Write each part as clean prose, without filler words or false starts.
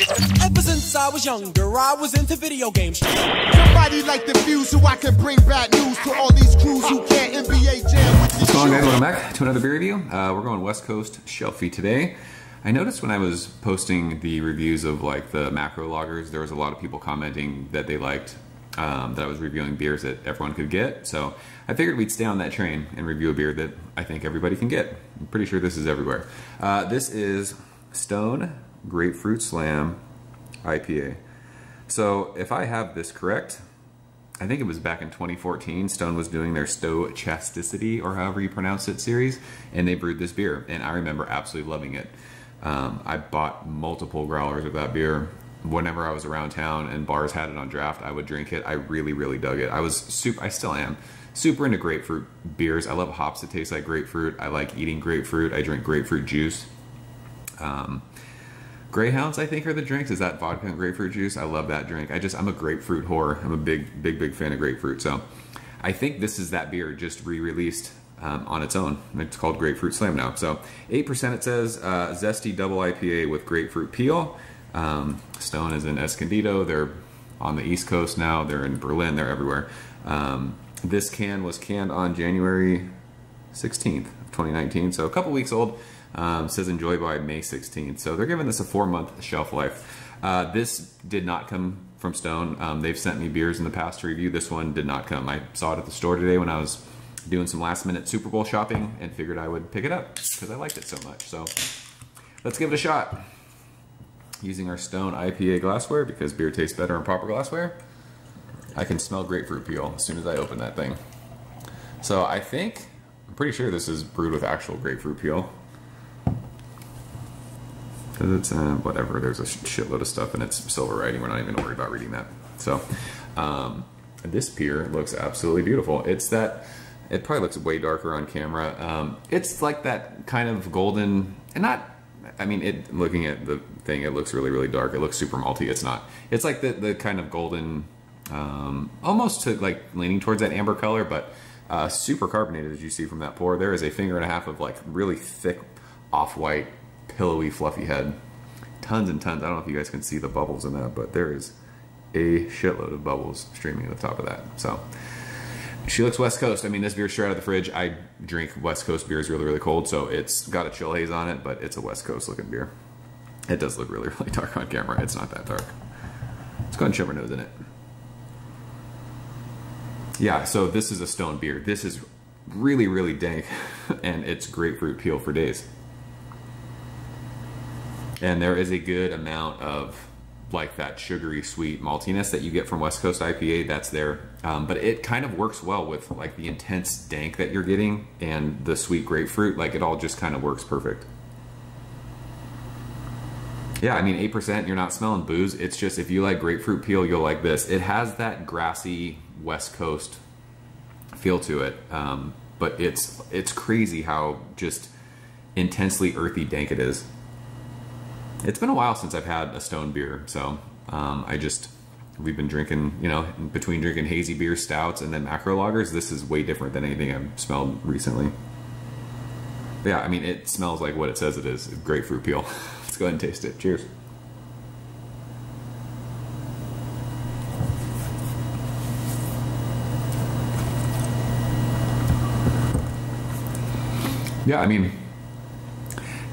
Ever since I was younger, I was into video games. Somebody like the Fuse so I can bring bad news to all these crews who can't NBA jam with the What's going on, guys? Welcome back to another beer review. We're going West Coast Shelfie today. I noticed when I was posting the reviews of like the macro lagers, there was a lot of people commenting that they liked that I was reviewing beers that everyone could get. So I figured we'd stay on that train and review a beer that I think everybody can get. I'm pretty sure this is everywhere. This is Stone Grapefruit Slam IPA. So if I have this correct, I think it was back in 2014, Stone was doing their Stowe Chasticity, or however you pronounce it, series, and they brewed this beer, and I remember absolutely loving it. I bought multiple growlers of that beer whenever I was around town and bars had it on draft. I would drink it. I really dug it. I still am super into grapefruit beers. I love hops that taste like grapefruit. I like eating grapefruit. I drink grapefruit juice. Greyhounds, I think, are the drinks. Is that vodka and grapefruit juice? I love that drink. I'm a grapefruit whore. I'm a big fan of grapefruit. So I think this is that beer just re-released on its own. It's called Grapefruit Slam now. So 8% it says, zesty double IPA with grapefruit peel. Stone is in Escondido. They're on the East Coast now. They're in Berlin. They're everywhere. This can was canned on January 16th of 2019. So a couple weeks old. Says enjoy by May 16th. So they're giving this a 4-month shelf life. This did not come from Stone. They've sent me beers in the past to review. This one did not come. I saw it at the store today when I was doing some last minute Super Bowl shopping and figured I would pick it up because I liked it so much. So let's give it a shot. Using our Stone IPA glassware because beer tastes better in proper glassware. I can smell grapefruit peel as soon as I open that thing. So I'm pretty sure this is brewed with actual grapefruit peel. Because it's, whatever, there's a shitload of stuff and it's silver writing. We're not even worried about reading that. So this beer looks absolutely beautiful. It probably looks way darker on camera. It's like that kind of golden, and looking at the thing, it looks really dark. It looks super malty. It's not. It's like the kind of golden, almost to like leaning towards that amber color, but super carbonated as you see from that pour. There is a finger and a half of like really thick off-white, pillowy, fluffy head. Tons and tons. I don't know if you guys can see the bubbles in that, but there is a shitload of bubbles streaming at the top of that. So she looks West Coast. I mean, this beer's straight out of the fridge. I drink West Coast beers really cold, so it's got a chill haze on it, but it's a West Coast looking beer. It does look really dark on camera. It's not that dark. Let's go ahead and shove our nose in it. Yeah, so this is a Stone beer. This is really dank, and it's grapefruit peel for days. And there is a good amount of like that sugary sweet maltiness that you get from West Coast IPA. That's there, but it kind of works well with like the intense dank that you're getting and the sweet grapefruit. Like it all just kind of works perfect. Yeah, I mean 8%, you're not smelling booze. It's just, if you like grapefruit peel, you'll like this. It has that grassy West Coast feel to it, but it's crazy how just intensely earthy dank it is. It's been a while since I've had a Stone beer, so we've been drinking, between drinking hazy beer, stouts, and then macro lagers, this is way different than anything I've smelled recently. But yeah, I mean, it smells like what it says it is, grapefruit peel. Let's go ahead and taste it. Cheers. Yeah, I mean,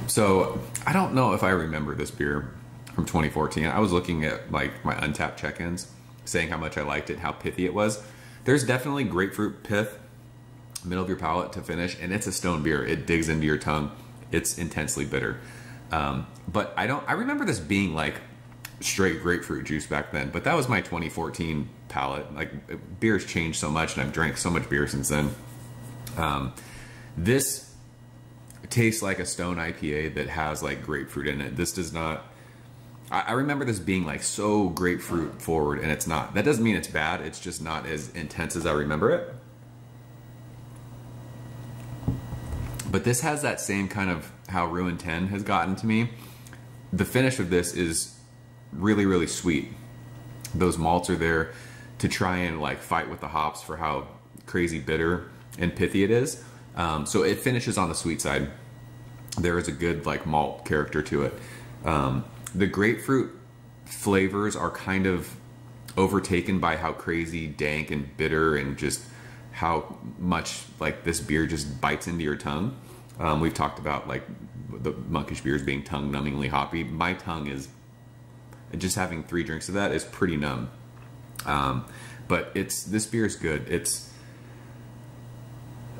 so I don't know if I remember this beer from 2014. I was looking at like my Untappd check-ins, saying how much I liked it, how pithy it was. There's definitely grapefruit pith, middle of your palate to finish, and it's a Stone beer. It digs into your tongue. It's intensely bitter. But I remember this being like straight grapefruit juice back then, but that was my 2014 palate. Like beer's changed so much and I've drank so much beer since then. This tastes like a Stone IPA that has like grapefruit in it. This does not. I remember this being like so grapefruit forward, and it's not. That doesn't mean it's bad. It's just not as intense as I remember it. But this has that same kind of how Ruin 10 has gotten to me. The finish of this is really sweet. Those malts are there to try and like fight with the hops for how crazy bitter and pithy it is. So it finishes on the sweet side. There is a good like malt character to it. The grapefruit flavors are kind of overtaken by how crazy dank and bitter and just how much like this beer just bites into your tongue. We've talked about like the monkish beers being tongue numbingly hoppy. My tongue is, just having 3 drinks of that is pretty numb. But this beer is good. It's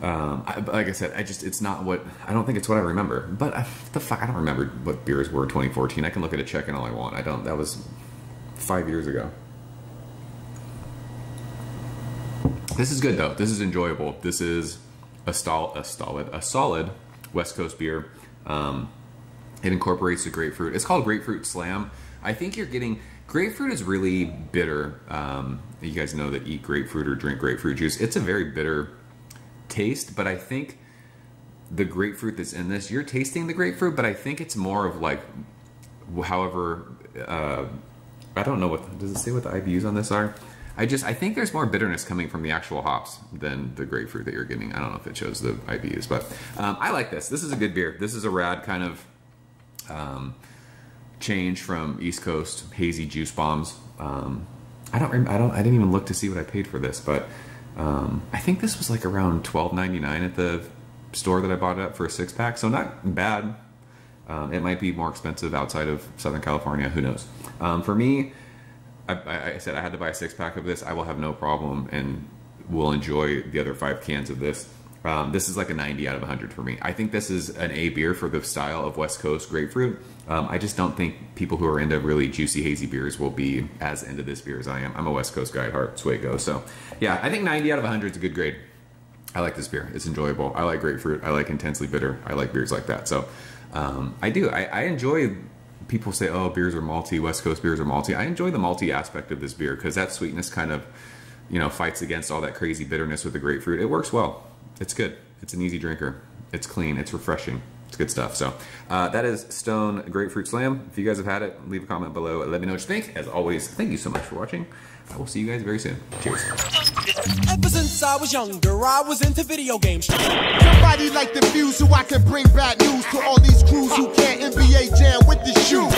like I said, it's not what, I don't think it's what I remember. But the fuck, I don't remember what beers were in 2014. I can look at a check-in all I want. That was 5 years ago. This is good though. This is enjoyable. This is a solid West Coast beer. It incorporates the grapefruit. It's called Grapefruit Slam. I think you're getting, grapefruit is really bitter. You guys know that eat grapefruit or drink grapefruit juice. It's a very bitter taste, but I think the grapefruit that's in this, you're tasting the grapefruit, but I think it's more of like, however, I don't know what, does it say what the IBUs on this are? I think there's more bitterness coming from the actual hops than the grapefruit that you're getting. I don't know if it shows the IBUs, but I like this. This is a good beer. This is a rad kind of change from East Coast hazy juice bombs. I didn't even look to see what I paid for this, but I think this was like around $12.99 at the store that I bought it at for a 6-pack. So not bad. It might be more expensive outside of Southern California. Who knows? For me, I said I had to buy a 6-pack of this. I will have no problem and will enjoy the other 5 cans of this. This is like a 90 out of 100 for me. I think this is an A beer for the style of West Coast grapefruit. I just don't think people who are into really juicy, hazy beers will be as into this beer as I am. I'm a West Coast guy at heart. It's the way it goes. So yeah, I think 90 out of 100 is a good grade. I like this beer. It's enjoyable. I like grapefruit. I like intensely bitter. I like beers like that. So I do. I enjoy. People say, oh, beers are malty, West Coast beers are malty. I enjoy the malty aspect of this beer because that sweetness kind of, fights against all that crazy bitterness with the grapefruit. It works well. It's good. It's an easy drinker. It's clean. It's refreshing. It's good stuff. So that is Stone Grapefruit Slam. If you guys have had it, leave a comment below. Let me know what you think. As always, thank you so much for watching. I will see you guys very soon. Cheers. Ever since I was younger, I was into video games. Somebody like the fuse so I can bring bad news to all these crews who can't NBA jam with the shoe.